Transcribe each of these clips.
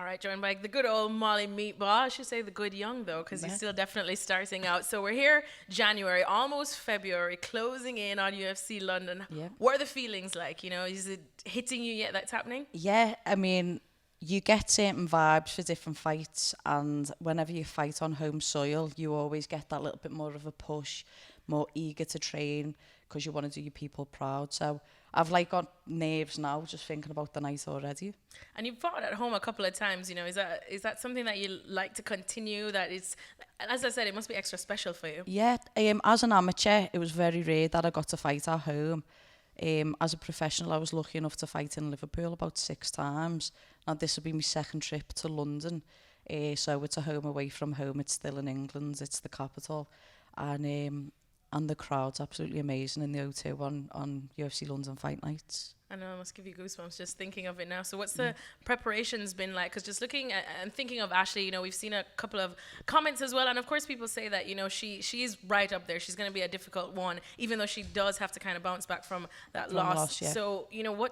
right, joined by the good old Molly Meatball. I should say the good young, though, because he's still definitely starting out. So we're here January, almost February, closing in on UFC London. Yeah. What are the feelings like? You know, is it hitting you yet that's happening? Yeah, I mean, you get certain vibes for different fights, and whenever you fight on home soil, you always get that little bit more of a push, more eager to train because you want to do your people proud. So I've like got nerves now just thinking about the night already. And you've fought at home a couple of times, you know, is that something that you like to continue, that it's, as I said, it must be extra special for you? Yeah, as an amateur, it was very rare that I got to fight at home. As a professional, I was lucky enough to fight in Liverpool about 6 times. Now, this will be my second trip to London. So it's a home away from home. It's still in England. It's the capital. And the crowd's absolutely amazing in the O2 on UFC London fight nights. I know, it must give you goosebumps just thinking of it now. So what's the preparations been like? Because just looking at and thinking of Ashlee, you know, we've seen a couple of comments as well. And of course, people say that, you know, she's right up there. She's going to be a difficult one, even though she does have to kind of bounce back from that loss. Yeah. So, you know,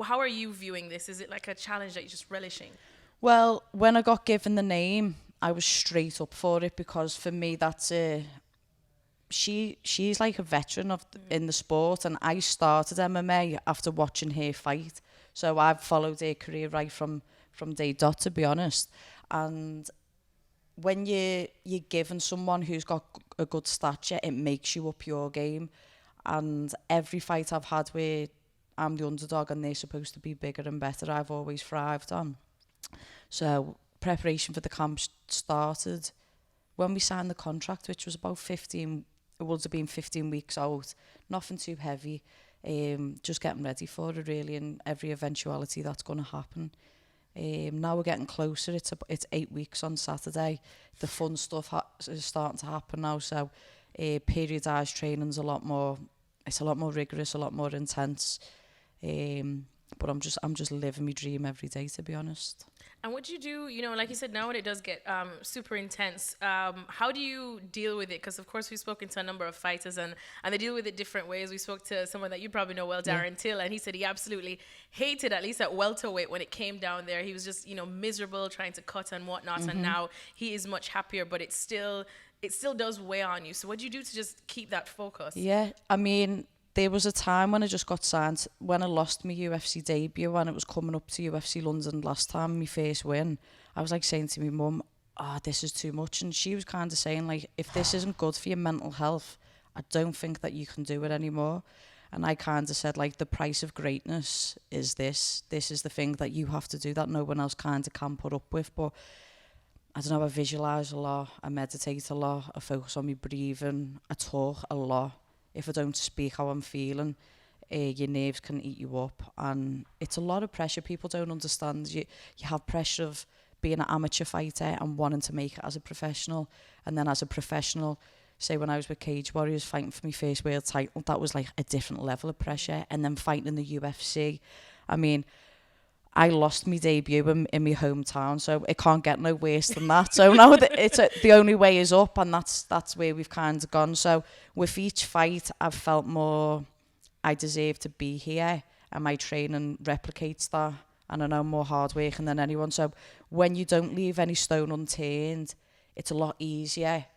how are you viewing this? Is it like a challenge that you're just relishing? Well, when I got given the name, I was straight up for it because for me, that's she's like a veteran in the sport, and I started MMA after watching her fight, so I've followed her career right from day dot, to be honest. And when you're given someone who's got a good stature, it makes you up your game. And every fight I've had where I'm the underdog and they're supposed to be bigger and better, I've always thrived on. So preparation for the camp started when we signed the contract, which was about 15. It would have been 15 weeks out, nothing too heavy, just getting ready for it really, and every eventuality that's going to happen. Now we're getting closer. It's 8 weeks on Saturday. The fun stuff is starting to happen now. So periodised training's a lot more rigorous, a lot more intense. But I'm just living my dream every day, to be honest. And what do you do, you know, like you said, now when it does get super intense, how do you deal with it? Because, of course, we've spoken to a number of fighters and they deal with it different ways. We spoke to someone that you probably know well, Darren Till, and he said he absolutely hated, at least at welterweight, when it came down there. He was just, you know, miserable trying to cut and whatnot. And now he is much happier, but it still does weigh on you. So what do you do to just keep that focus? Yeah, I mean, there was a time when I just got signed, when I lost my UFC debut and it was coming up to UFC London last time, my first win. I was like saying to my mum, this is too much. And she was kind of saying, like, if this isn't good for your mental health, I don't think that you can do it anymore. And I kind of said, like, the price of greatness is this. This is the thing that you have to do that no one else kind of can put up with. But I don't know, I visualise a lot, I meditate a lot, I focus on my breathing, I talk a lot. If I don't speak how I'm feeling, your nerves can eat you up. And it's a lot of pressure. People don't understand. You have pressure of being an amateur fighter and wanting to make it as a professional. And then as a professional, say when I was with Cage Warriors fighting for my first world title, that was like a different level of pressure. And then fighting in the UFC. I mean, I lost my debut in my hometown, so it can't get no worse than that. So now the only way is up, and that's where we've kind of gone. So with each fight, I've felt more I deserve to be here, and my training replicates that, and I know I'm more hardworking than anyone. So when you don't leave any stone unturned, it's a lot easier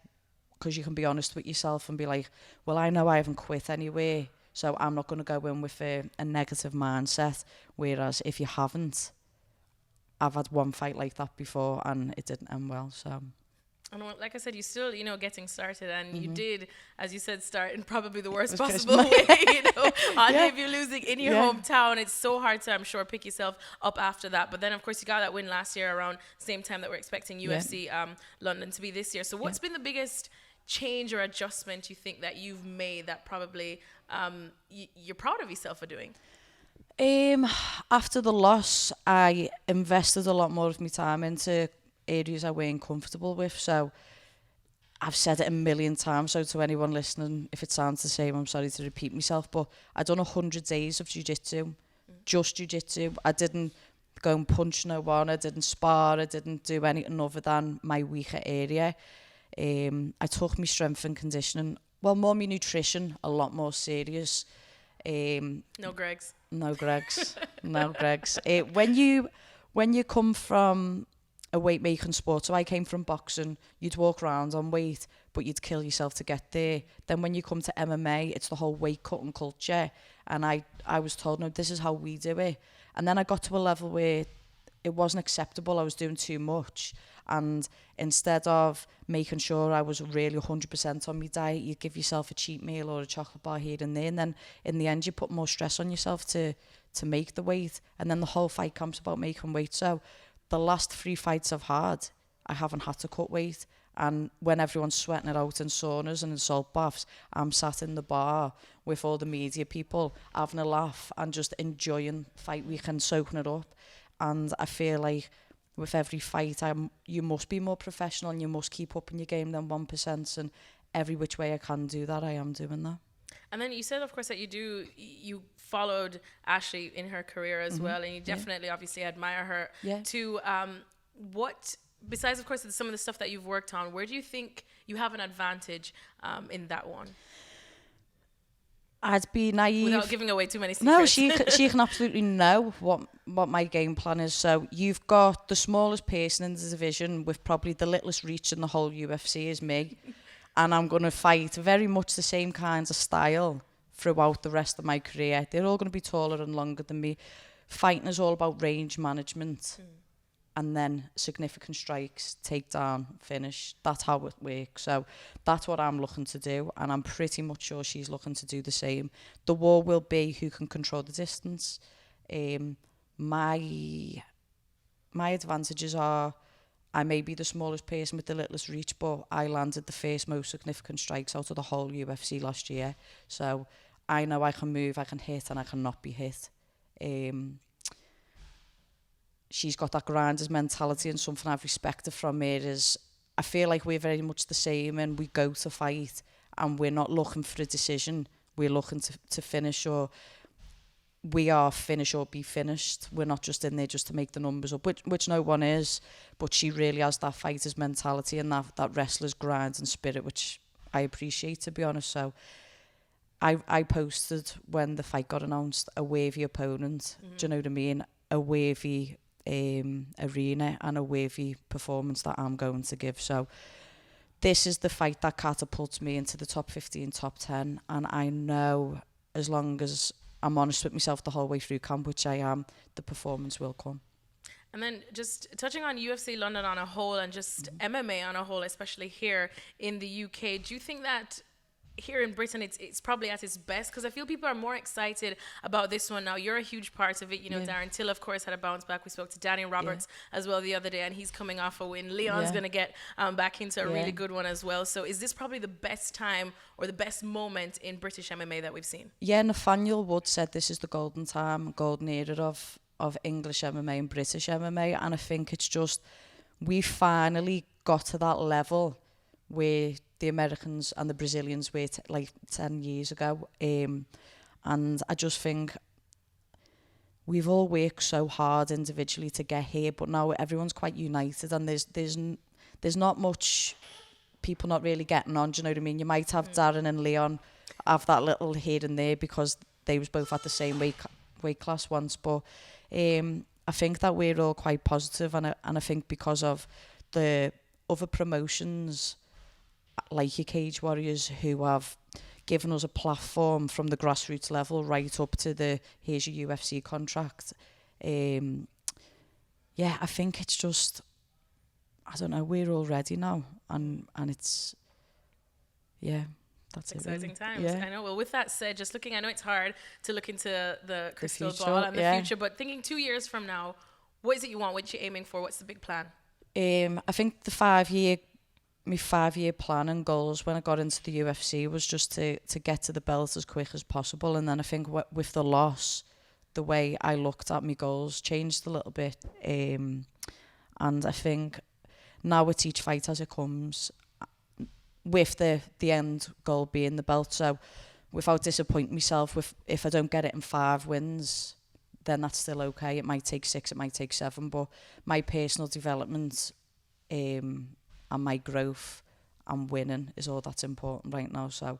because you can be honest with yourself and be like, well, I know I haven't quit anywhere. So I'm not going to go in with a negative mindset. Whereas if you haven't, I've had one fight like that before and it didn't end well. So, and like I said, you still, you know, getting started, and you did, as you said, start in probably the worst possible way. You know, if you're losing in your hometown, it's so hard to, I'm sure, pick yourself up after that. But then, of course, you got that win last year around the same time that we're expecting UFC London to be this year. So what's been the biggest change or adjustment you think that you've made that probably you're proud of yourself for doing? After the loss, I invested a lot more of my time into areas I weren't comfortable with. So I've said it a million times, so to anyone listening, if it sounds the same, I'm sorry to repeat myself, but I done 100 days of jiu-jitsu, just jiu-jitsu. I didn't go and punch no one, I didn't spar, I didn't do anything other than my weaker area. I took my strength and conditioning, well, more my nutrition, a lot more serious. No Gregs. When when you come from a weight making sport, so I came from boxing, you'd walk around on weight, but you'd kill yourself to get there. Then when you come to MMA, it's the whole weight cutting culture, and I was told, no, this is how we do it. And then I got to a level where it wasn't acceptable. I was doing too much, and instead of making sure I was really 100% on my diet, you give yourself a cheat meal or a chocolate bar here and there, and then in the end you put more stress on yourself to make the weight, and then the whole fight camp's about making weight. So the last 3 fights I've had, I haven't had to cut weight. And when everyone's sweating it out in saunas and in salt baths, I'm sat in the bar with all the media people, having a laugh and just enjoying fight week and soaking it up. And I feel like with every fight, you must be more professional and you must keep up in your game than 1%. And every which way I can do that, I am doing that. And then you said, of course, that you followed Ashlee in her career as well, and you definitely, obviously, admire her. Yeah. To what, besides, of course, some of the stuff that you've worked on, where do you think you have an advantage in that one? I'd be naive. Without giving away too many secrets. No, she can absolutely know what my game plan is. So you've got the smallest person in the division with probably the littlest reach in the whole UFC is me. And I'm going to fight very much the same kinds of style throughout the rest of my career. They're all going to be taller and longer than me. Fighting is all about range management and then significant strikes, takedown, finish. That's how it works. So that's what I'm looking to do, and I'm pretty much sure she's looking to do the same. The war will be who can control the distance. My advantages are I may be the smallest person with the littlest reach, but I landed the first most significant strikes out of the whole UFC last year. So I know I can move, I can hit, and I can not be hit. She's got that grinder's mentality, and something I've respected from her is I feel like we're very much the same, and we go to fight and we're not looking for a decision. We're looking to finish, or we are finish or be finished. We're not just in there just to make the numbers up, which no one is, but she really has that fighter's mentality and that wrestler's grind and spirit, which I appreciate, to be honest. So I posted when the fight got announced a wavy opponent, do you know what I mean? A wavy arena and a wavy performance that I'm going to give. So this is the fight that catapults me into the top 15, top 10, and I know as long as I'm honest with myself the whole way through camp, which I am, the performance will come. And then just touching on UFC London on a whole and just MMA on a whole, especially here in the UK, do you think that here in Britain it's probably at its best? Because I feel people are more excited about this one now. You're a huge part of it. You know, Darren Till, of course, had a bounce back. We spoke to Daniel Roberts as well the other day, and he's coming off a win. Leon's going to get back into a really good one as well. So is this probably the best time or the best moment in British MMA that we've seen? Yeah, Nathaniel Wood said this is the golden time, golden era of English MMA and British MMA, and I think it's just we finally got to that level where the Americans and the Brazilians were like 10 years ago, and I just think we've all worked so hard individually to get here, but now everyone's quite united, and there's not much people not really getting on, do you know what I mean? You might have Darren and Leon have that little here and there because they was both at the same weight class once, but I think that we're all quite positive, and I think because of the other promotions like your Cage Warriors who have given us a platform from the grassroots level right up to the here's your UFC contract. I think it's just, I don't know, we're all ready now, and it's that's exciting it, really. Times. Yeah. I know. Well, with that said, just looking, I know it's hard to look into the crystal future, ball and the future, but thinking 2 years from now, what is it you want? What you're aiming for? What's the big plan? I think my 5-year plan and goals when I got into the UFC was just to get to the belt as quick as possible, and then I think with the loss, the way I looked at my goals changed a little bit, and I think now it's each fight as it comes, with the end goal being the belt. So without disappointing myself, if I don't get it in 5 wins, then that's still okay. It might take 6, it might take 7, but my personal development and my growth and winning is all that's important right now. So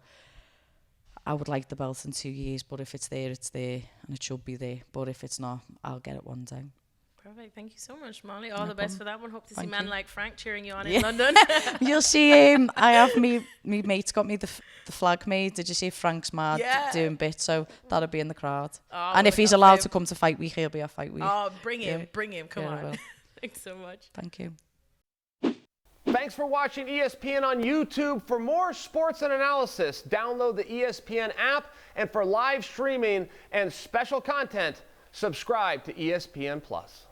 I would like the belt in 2 years, but if it's there, it's there, and it should be there. But if it's not, I'll get it one day. Perfect. Thank you so much, Molly. All the best for that one. Hope to see man like Frank cheering you on Yeah. in London. You'll see him. I have me mate's got me the flag made. Did you see Frank's mad doing bits? So that'll be in the crowd. Oh, and if he's allowed to come to Fight Week, he'll be at Fight Week. Oh, bring him. Come I on. will. Thanks so much. Thank you. Thanks for watching ESPN on YouTube. For more sports and analysis, download the ESPN app. And for live streaming and special content, subscribe to ESPN Plus.